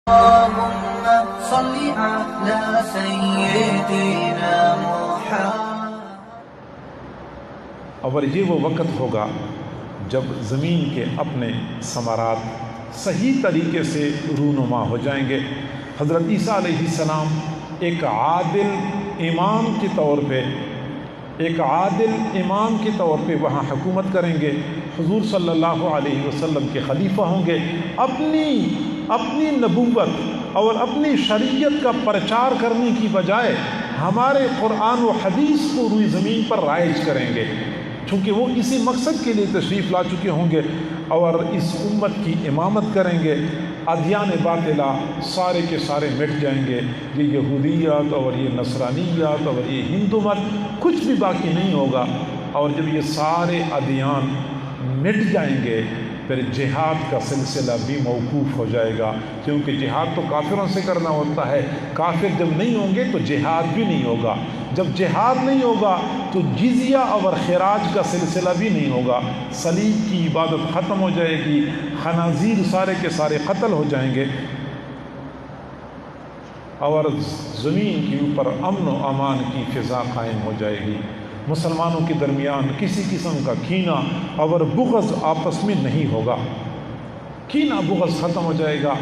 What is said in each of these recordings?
اللهم صل على سيدنا محمد۔ اور یہ وہ وقت ہوگا جب زمین کے اپنے ثمرات صحیح طریقے سے رونما ہو جائیں گے۔ حضرت عیسیٰ علیہ السلام ایک عادل امام کے طور پہ وہاں حکومت کریں گے۔ حضور صلی اللہ علیہ وسلم کے خلیفہ ہوں گے۔ اپنی نبوت اور اپنی شریعت کا پرچار کرنے کی بجائے ہمارے قرآن و حدیث کو روئی زمین پر رائج کریں گے، چونکہ وہ اسی مقصد کے لیے تشریف لا چکے ہوں گے، اور اس امت کی امامت کریں گے۔ ادیان باطلہ سارے کے سارے مٹ جائیں گے، یہ یہودیت اور یہ نصرانیت اور یہ ہندو مت کچھ بھی باقی نہیں ہوگا۔ اور جب یہ سارے ادیان مٹ جائیں گے پھر جہاد کا سلسلہ بھی موقوف ہو جائے گا، کیونکہ جہاد تو کافروں سے کرنا ہوتا ہے۔ کافر جب نہیں ہوں گے تو جہاد بھی نہیں ہوگا، جب جہاد نہیں ہوگا تو جزیہ اور خراج کا سلسلہ بھی نہیں ہوگا، صلیب کی عبادت ختم ہو جائے گی، خنازیر سارے کے سارے قتل ہو جائیں گے، اور زمین کے اوپر امن و امان کی فضا قائم ہو جائے گی۔ مسلمانوں کے درمیان کسی قسم کا کینہ اور بغض آپس میں نہیں ہوگا، کینہ بغض ختم ہو جائے گا۔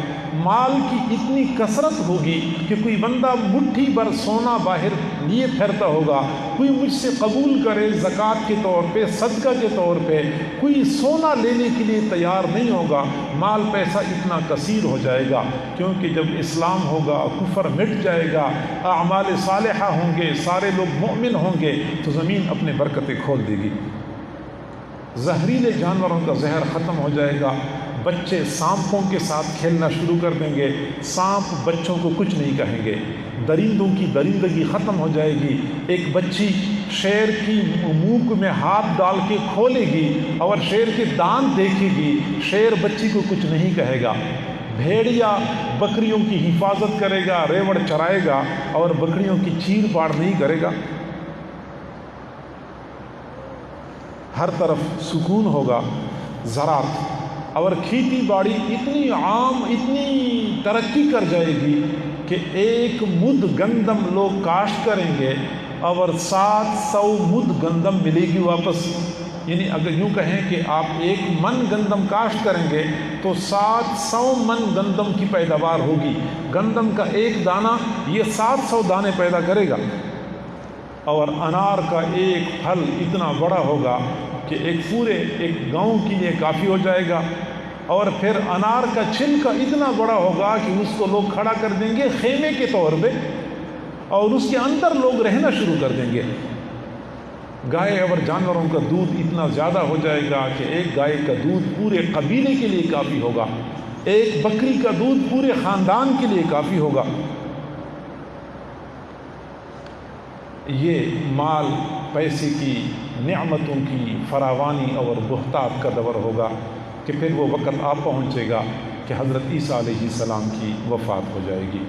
مال کی اتنی کثرت ہوگی کہ کوئی بندہ مٹھی بھر سونا باہر لیے پھرتا ہوگا، کوئی مجھ سے قبول کرے زکوٰۃ کے طور پہ، صدقہ کے طور پہ، کوئی سونا لینے کے لیے تیار نہیں ہوگا۔ مال پیسہ اتنا کثیر ہو جائے گا، کیونکہ جب اسلام ہوگا کفر مٹ جائے گا، اعمال صالحہ ہوں گے، سارے لوگ مؤمن ہوں گے، تو زمین اپنے برکتیں کھول دے گی، زہریلے جانوروں کا زہر ختم ہو جائے گا۔ بچے سانپوں کے ساتھ کھیلنا شروع کر دیں گے، سانپ بچوں کو کچھ نہیں کہیں گے، درندوں کی درندگی ختم ہو جائے گی۔ ایک بچی شیر کی منہ میں ہاتھ ڈال کے کھولے گی اور شیر کے دانت دیکھے گی، شیر بچی کو کچھ نہیں کہے گا۔ بھیڑیا بکریوں کی حفاظت کرے گا، ریوڑ چرائے گا اور بکریوں کی چیر پاڑ نہیں کرے گا۔ ہر طرف سکون ہوگا، زراعت اور کھیتی باڑی اتنی عام، اتنی ترقی کر جائے گی کہ 1 مد گندم لوگ کاشت کریں گے اور 700 مد گندم ملے گی واپس۔ یعنی اگر یوں کہیں کہ آپ 1 من گندم کاشت کریں گے تو 700 من گندم کی پیداوار ہوگی۔ گندم کا ایک دانہ یہ 700 دانے پیدا کرے گا، اور انار کا ایک پھل اتنا بڑا ہوگا کہ ایک گاؤں کے لیے کافی ہو جائے گا۔ اور پھر انار کا چھلکا اتنا بڑا ہوگا کہ اس کو لوگ کھڑا کر دیں گے خیمے کے طور پہ، اور اس کے اندر لوگ رہنا شروع کر دیں گے۔ گائے اور جانوروں کا دودھ اتنا زیادہ ہو جائے گا کہ ایک گائے کا دودھ پورے قبیلے کے لیے کافی ہوگا، ایک بکری کا دودھ پورے خاندان کے لیے کافی ہوگا۔ یہ مال پیسے کی نعمتوں کی فراوانی اور بہتات کا دور ہوگا کہ پھر وہ وقت آ پہنچے گا کہ حضرت عیسیٰ علیہ السلام کی وفات ہو جائے گی۔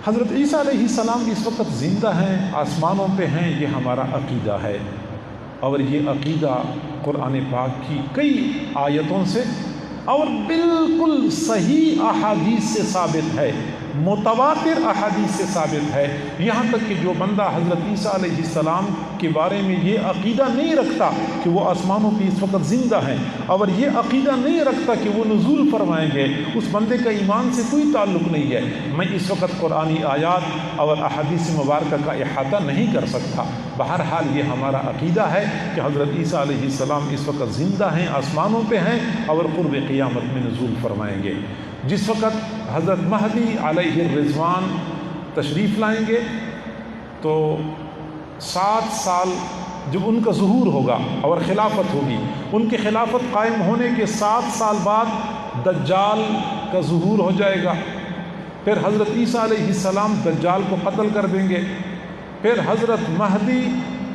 حضرت عیسیٰ علیہ السلام اس وقت زندہ ہیں، آسمانوں پہ ہیں، یہ ہمارا عقیدہ ہے، اور یہ عقیدہ قرآن پاک کی کئی آیتوں سے اور بالکل صحیح احادیث سے ثابت ہے، متواتر احادیث سے ثابت ہے۔ یہاں تک کہ جو بندہ حضرت عیسیٰ علیہ السلام کے بارے میں یہ عقیدہ نہیں رکھتا کہ وہ آسمانوں پہ اس وقت زندہ ہیں، اور یہ عقیدہ نہیں رکھتا کہ وہ نزول فرمائیں گے، اس بندے کا ایمان سے کوئی تعلق نہیں ہے۔ میں اس وقت قرآنی آیات اور احادیث مبارکہ کا احاطہ نہیں کر سکتا۔ بہرحال یہ ہمارا عقیدہ ہے کہ حضرت عیسیٰ علیہ السلام اس وقت زندہ ہیں، آسمانوں پہ ہیں، اور قرب قیامت میں نزول فرمائیں گے۔ جس وقت حضرت مہدی علیہ الرضوان تشریف لائیں گے تو 7 سال جب ان کا ظہور ہوگا اور خلافت ہوگی، ان کی خلافت قائم ہونے کے 7 سال بعد دجال کا ظہور ہو جائے گا۔ پھر حضرت عیسیٰ علیہ السلام دجال کو قتل کر دیں گے۔ پھر حضرت مہدی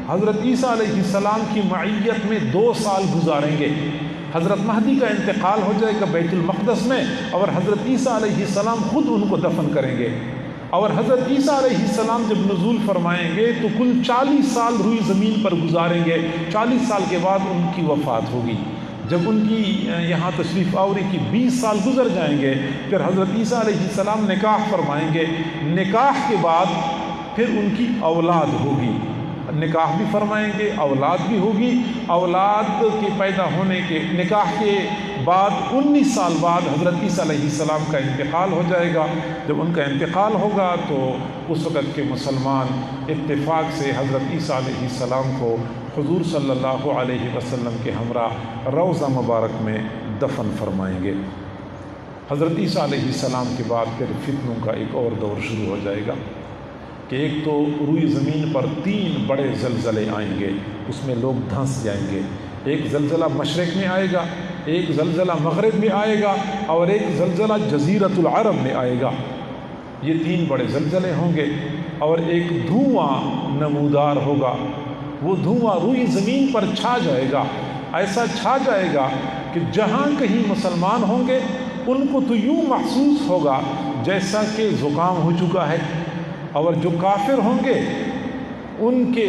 حضرت عیسیٰ علیہ السلام کی معیت میں 2 سال گزاریں گے۔ حضرت مہدی کا انتقال ہو جائے گا بیت المقدس میں، اور حضرت عیسیٰ علیہ السلام خود ان کو دفن کریں گے، اور حضرت عیسیٰ علیہ السلام جب نزول فرمائیں گے تو کل 40 سال روئی زمین پر گزاریں گے۔ 40 سال کے بعد ان کی وفات ہوگی۔ جب ان کی یہاں تشریف آوری کی 20 سال گزر جائیں گے، پھر حضرت عیسیٰ علیہ السلام نکاح فرمائیں گے، نکاح کے بعد پھر ان کی اولاد ہوگی، نکاح بھی فرمائیں گے، اولاد بھی ہوگی، اولاد کے پیدا ہونے کے نکاح کے بعد 19 سال بعد حضرت عیسیٰ علیہ السلام کا انتقال ہو جائے گا۔ جب ان کا انتقال ہوگا تو اس وقت کے مسلمان اتفاق سے حضرت عیسیٰ علیہ السلام کو حضور صلی اللہ علیہ وسلم کے ہمراہ روضہ مبارک میں دفن فرمائیں گے۔ حضرت عیسیٰ علیہ السلام کے بعد پھر فتنوں کا ایک اور دور شروع ہو جائے گا کہ ایک تو روئی زمین پر 3 بڑے زلزلے آئیں گے، اس میں لوگ دھنس جائیں گے۔ ایک زلزلہ مشرق میں آئے گا، ایک زلزلہ مغرب میں آئے گا، اور ایک زلزلہ جزیرۃ العرب میں آئے گا۔ یہ 3 بڑے زلزلے ہوں گے، اور ایک دھواں نمودار ہوگا، وہ دھواں روئی زمین پر چھا جائے گا، ایسا چھا جائے گا کہ جہاں کہیں مسلمان ہوں گے ان کو تو یوں محسوس ہوگا جیسا کہ زکام ہو چکا ہے، اور جو کافر ہوں گے ان کے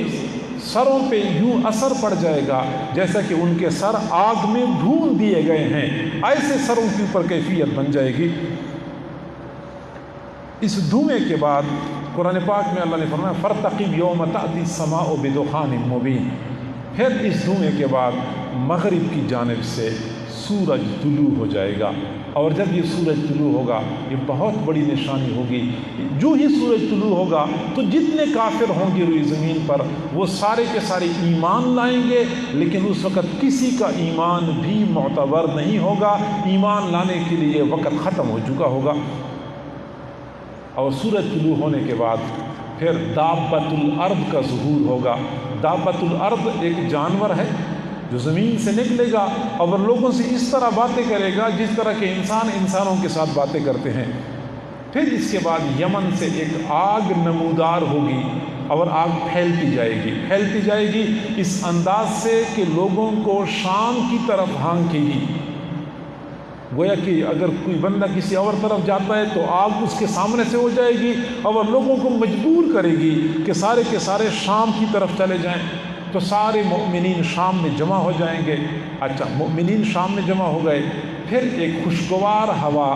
سروں پہ یوں اثر پڑ جائے گا جیسا کہ ان کے سر آگ میں بھون دیے گئے ہیں، ایسے سروں کے اوپر کیفیت بن جائے گی۔ اس دھوئیں کے بعد قرآن پاک میں اللہ نے فرمایا فَارْتَقِبْ يَوْمَ تَأْتِي السَّمَاءُ بِدُخَانٍ مُبِينٍ۔ پھر اس دھوئیں کے بعد مغرب کی جانب سے سورج طلوع ہو جائے گا، اور جب یہ سورج طلوع ہوگا یہ بہت بڑی نشانی ہوگی۔ جو ہی سورج طلوع ہوگا تو جتنے کافر ہوں گے روئی زمین پر وہ سارے کے سارے ایمان لائیں گے، لیکن اس وقت کسی کا ایمان بھی معتبر نہیں ہوگا، ایمان لانے کے لیے وقت ختم ہو چکا ہوگا۔ اور سورج طلوع ہونے کے بعد پھر دابۃ الارض کا ظہور ہوگا۔ دابۃ الارض ایک جانور ہے جو زمین سے نکلے گا اور لوگوں سے اس طرح باتیں کرے گا جس طرح کے انسان انسانوں کے ساتھ باتیں کرتے ہیں۔ پھر اس کے بعد یمن سے ایک آگ نمودار ہوگی، اور آگ پھیلتی جائے گی اس انداز سے کہ لوگوں کو شام کی طرف ہانکے گی۔ گویا کہ اگر کوئی بندہ کسی اور طرف جاتا ہے تو آگ اس کے سامنے سے ہو جائے گی، اور لوگوں کو مجبور کرے گی کہ سارے کے سارے شام کی طرف چلے جائیں۔ تو سارے مؤمنین شام میں جمع ہو جائیں گے۔ اچھا، مؤمنین شام میں جمع ہو گئے، پھر ایک خوشگوار ہوا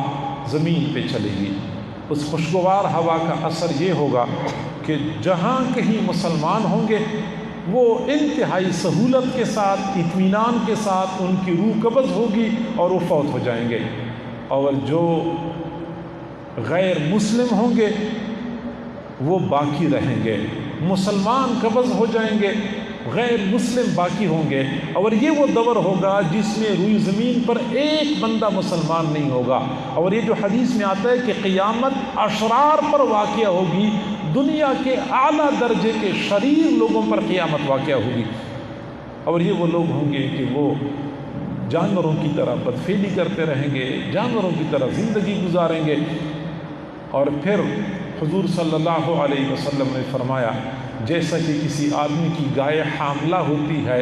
زمین پہ چلے گی۔ اس خوشگوار ہوا کا اثر یہ ہوگا کہ جہاں کہیں مسلمان ہوں گے وہ انتہائی سہولت کے ساتھ، اطمینان کے ساتھ ان کی روح قبض ہوگی اور وہ فوت ہو جائیں گے، اور جو غیر مسلم ہوں گے وہ باقی رہیں گے۔ مسلمان قبض ہو جائیں گے، غیر مسلم باقی ہوں گے، اور یہ وہ دور ہوگا جس میں روئی زمین پر ایک بندہ مسلمان نہیں ہوگا۔ اور یہ جو حدیث میں آتا ہے کہ قیامت اشرار پر واقع ہوگی، دنیا کے اعلیٰ درجے کے شریر لوگوں پر قیامت واقع ہوگی، اور یہ وہ لوگ ہوں گے کہ وہ جانوروں کی طرح بدفعلی کرتے رہیں گے، جانوروں کی طرح زندگی گزاریں گے۔ اور پھر حضور صلی اللہ علیہ وسلم نے فرمایا جیسا کہ کسی آدمی کی گائے حاملہ ہوتی ہے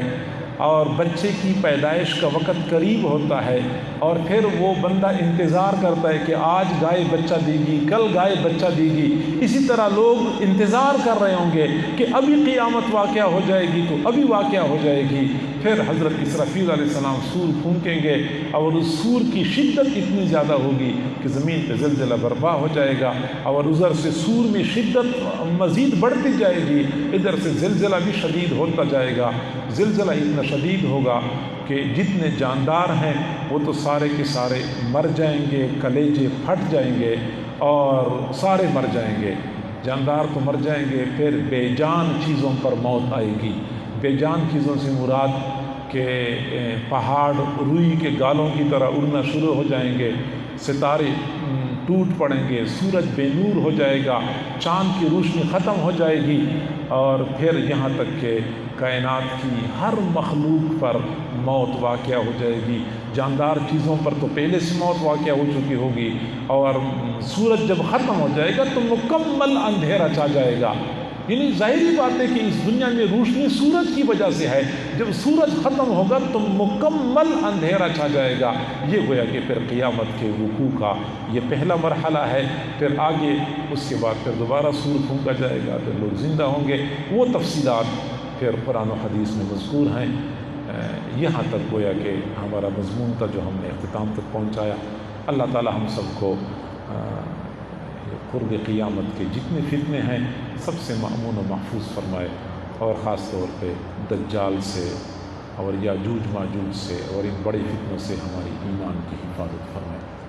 اور بچے کی پیدائش کا وقت قریب ہوتا ہے، اور پھر وہ بندہ انتظار کرتا ہے کہ آج گائے بچہ دے گی، کل گائے بچہ دے گی، اسی طرح لوگ انتظار کر رہے ہوں گے کہ ابھی قیامت واقعہ ہو جائے گی تو ابھی واقعہ ہو جائے گی۔ پھر حضرت اسرافیل علیہ السلام سور پھونکیں گے، اور اس سور کی شدت اتنی زیادہ ہوگی کہ زمین پہ زلزلہ برپا ہو جائے گا، اور ادھر سے سور میں شدت مزید بڑھتی جائے گی، ادھر سے زلزلہ بھی شدید ہوتا جائے گا۔ زلزلہ اتنا شدید ہوگا کہ جتنے جاندار ہیں وہ تو سارے کے سارے مر جائیں گے، کلیجے پھٹ جائیں گے اور سارے مر جائیں گے، جاندار تو مر جائیں گے۔ پھر بے جان چیزوں پر موت آئے گی۔ بے جان چیزوں سے مراد کہ پہاڑ روئی کے گالوں کی طرح اڑنا شروع ہو جائیں گے، ستارے ٹوٹ پڑیں گے، سورج بے نور ہو جائے گا، چاند کی روشنی ختم ہو جائے گی، اور پھر یہاں تک کہ کائنات کی ہر مخلوق پر موت واقع ہو جائے گی۔ جاندار چیزوں پر تو پہلے سے موت واقع ہو چکی ہوگی، اور سورج جب ختم ہو جائے گا تو مکمل اندھیرا چھا جائے گا۔ یعنی ظاہری بات ہے کہ اس دنیا میں روشنی سورج کی وجہ سے ہے، جب سورج ختم ہوگا تو مکمل اندھیرا چھا جائے گا۔ یہ گویا کہ پھر قیامت کے وقوع کا یہ پہلا مرحلہ ہے۔ پھر آگے اس کے بعد پھر دوبارہ سور پھونکا جائے گا، پھر لوگ زندہ ہوں گے۔ وہ تفصیلات پھر قرآن و حدیث میں مذکور ہیں۔ یہاں تک گویا کہ ہمارا مضمون تھا جو ہم نے اختتام تک پہنچایا۔ اللہ تعالی ہم سب کو قرب قیامت کے جتنے فتنے ہیں سب سے مأمون و محفوظ فرمائے، اور خاص طور پہ دجال سے اور یاجوج ماجوج سے اور ان بڑے فتنوں سے ہماری ایمان کی حفاظت فرمائے۔